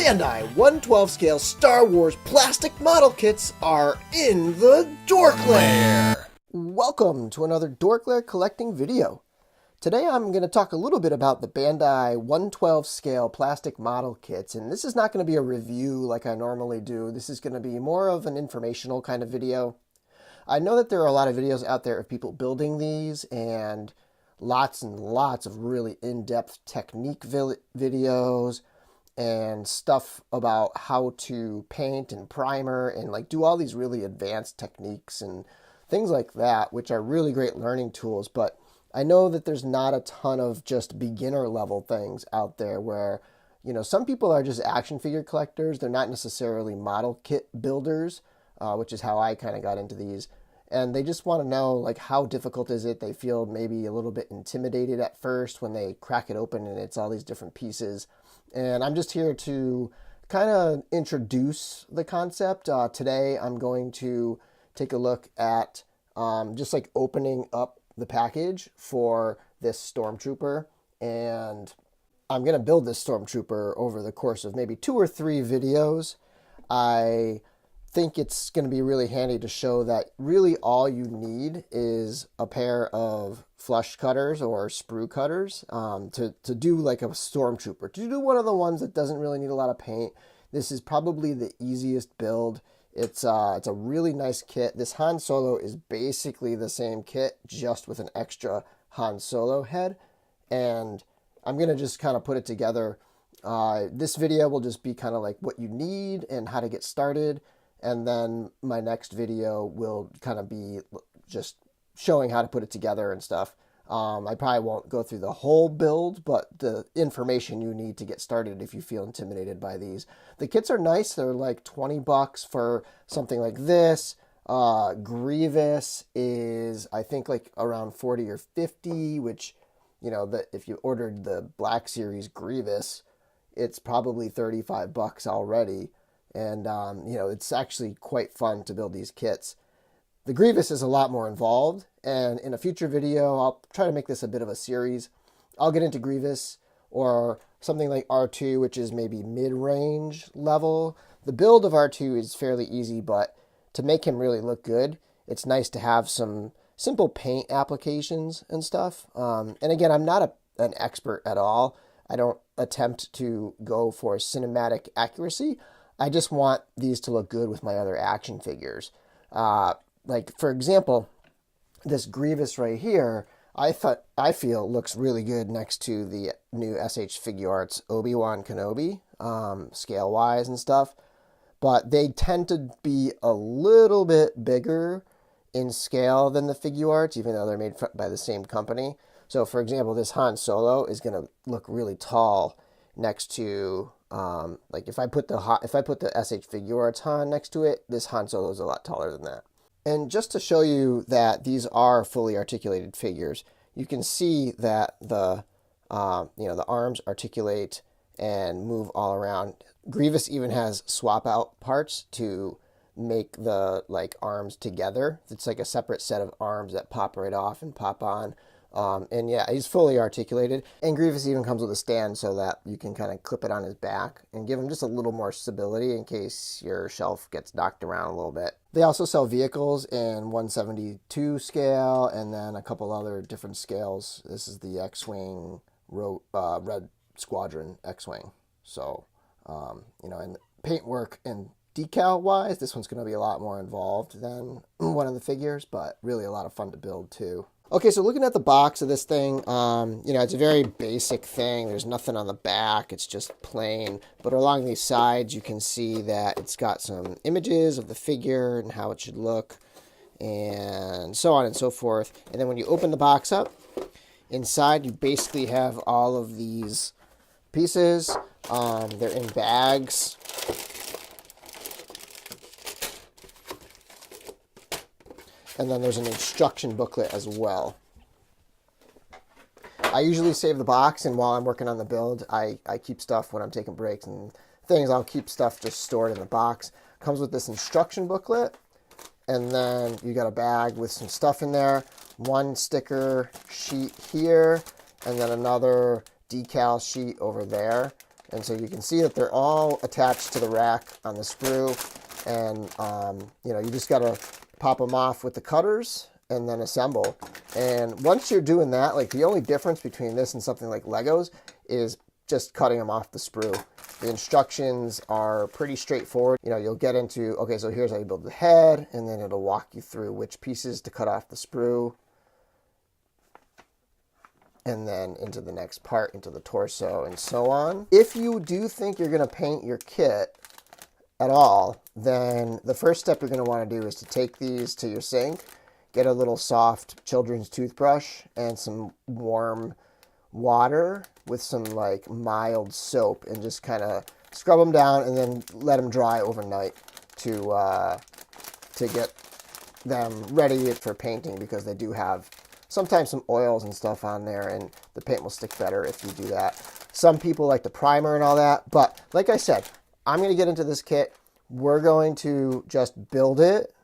Bandai 112 scale Star Wars plastic model kits are in the DorkLair. Welcome to another DorkLair collecting video. Today I'm going to talk a little bit about the Bandai 112 scale plastic model kits, and this is not going to be a review like I normally do. This is going to be more of an informational kind of video. I know that there are a lot of videos out there of people building these and lots and lots of really in-depth technique videos and stuff about how to paint and primer and like do all these really advanced techniques and things like that, which are really great learning tools. But I know that there's not a ton of just beginner level things out there where, you know, some people are just action figure collectors. They're not necessarily model kit builders, which is how I kind of got into these. And they just want to know, like, how difficult is it? They feel maybe a little bit intimidated at first when they crack it open and it's all these different pieces. And I'm just here to kind of introduce the concept. Today, I'm going to take a look at just like opening up the package for this Stormtrooper. And I'm going to build this Stormtrooper over the course of maybe 2 or 3 videos. I think it's going to be really handy to show that really all you need is a pair of flush cutters or sprue cutters to do like a Stormtrooper. To do one of the ones that doesn't really need a lot of paint, this is probably the easiest build. It's a really nice kit. This Han Solo is basically the same kit, just with an extra Han Solo head. And I'm going to just kind of put it together. This video will just be kind of like what you need and how to get started. And then my next video will kind of be just showing how to put it together and stuff. I probably won't go through the whole build, but the information you need to get started if you feel intimidated by these. The kits are nice. They're like $20 for something like this. Grievous is, I think, like around 40 or 50, which, you know, if you ordered the Black Series Grievous, it's probably $35 already. And, you know, it's actually quite fun to build these kits. The Grievous is a lot more involved, and in a future video, I'll try to make this a bit of a series. I'll get into Grievous or something like R2, which is maybe mid-range level. The build of R2 is fairly easy, but to make him really look good, it's nice to have some simple paint applications and stuff. And again, I'm not an expert at all. I don't attempt to go for cinematic accuracy. I just want these to look good with my other action figures. Like, for example, this Grievous right here, I feel looks really good next to the new SH Figuarts Obi-Wan Kenobi, scale-wise and stuff. But they tend to be a little bit bigger in scale than the Figuarts, even though they're made by the same company. So, for example, this Han Solo is going to look really tall next to... like if I put the SH Figuarts Han next to it, this Han Solo is a lot taller than that. And just to show you that these are fully articulated figures, you can see that the the arms articulate and move all around. Grievous even has swap out parts to make the arms together. It's like a separate set of arms that pop right off and pop on. And yeah, he's fully articulated. And Grievous even comes with a stand so that you can kind of clip it on his back and give him just a little more stability in case your shelf gets knocked around a little bit. They also sell vehicles in 172 scale and then a couple other different scales. This is the X-Wing Red Squadron X-Wing. So, and paintwork and decal-wise, this one's going to be a lot more involved than one of the figures, but really a lot of fun to build too. Okay, so looking at the box of this thing, it's a very basic thing. There's nothing on the back. It's just plain. But along these sides, you can see that it's got some images of the figure and how it should look and so on and so forth. And then when you open the box up, inside you basically have all of these pieces. They're in bags. And then there's an instruction booklet as well. I usually save the box, and while I'm working on the build, I keep stuff when I'm taking breaks and things. I'll keep stuff just stored in the box. Comes with this instruction booklet, and then you got a bag with some stuff in there. One sticker sheet here, and then another decal sheet over there. And so you can see that they're all attached to the rack on the sprue. And, you know, you just got to pop them off with the cutters and then assemble. And once you're doing that, like the only difference between this and something like Legos is just cutting them off the sprue. The instructions are pretty straightforward. You know, you'll get into, okay, so here's how you build the head, and then it'll walk you through which pieces to cut off the sprue. And then into the next part, into the torso, and so on. If you do think you're going to paint your kit at all, then the first step you're going to want to do is to take these to your sink, get a little soft children's toothbrush and some warm water with some like mild soap, and just kind of scrub them down and then let them dry overnight to get them ready for painting, because they do have sometimes some oils and stuff on there, and the paint will stick better if you do that. Some people like the primer and all that, but like I said, I'm going to get into this kit. We're going to just build it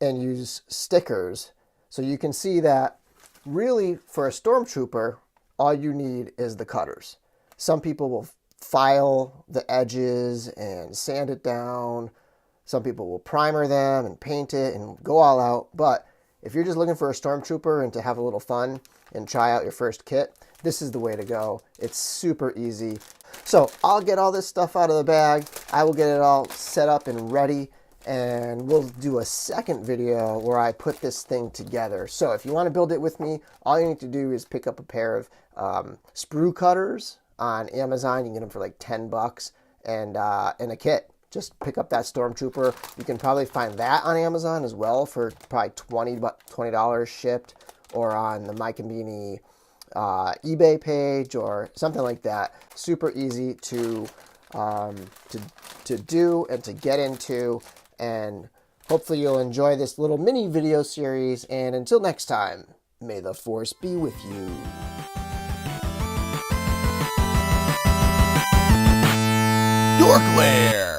and use stickers. So you can see that really for a Stormtrooper, all you need is the cutters. Some people will file the edges and sand it down. Some people will primer them and paint it and go all out. But if you're just looking for a Stormtrooper and to have a little fun and try out your first kit, this is the way to go. It's super easy. So I'll get all this stuff out of the bag. I will get it all set up and ready, and we'll do a second video where I put this thing together. So if you want to build it with me, all you need to do is pick up a pair of sprue cutters on Amazon. You can get them for like 10 bucks and a kit. Just pick up that Stormtrooper. You can probably find that on Amazon as well for probably $20 shipped, or on the My Conveni eBay page or something like that. Super easy to do and to get into, and hopefully you'll enjoy this little mini video series. And until next time, may the Force be with you. DorkLair.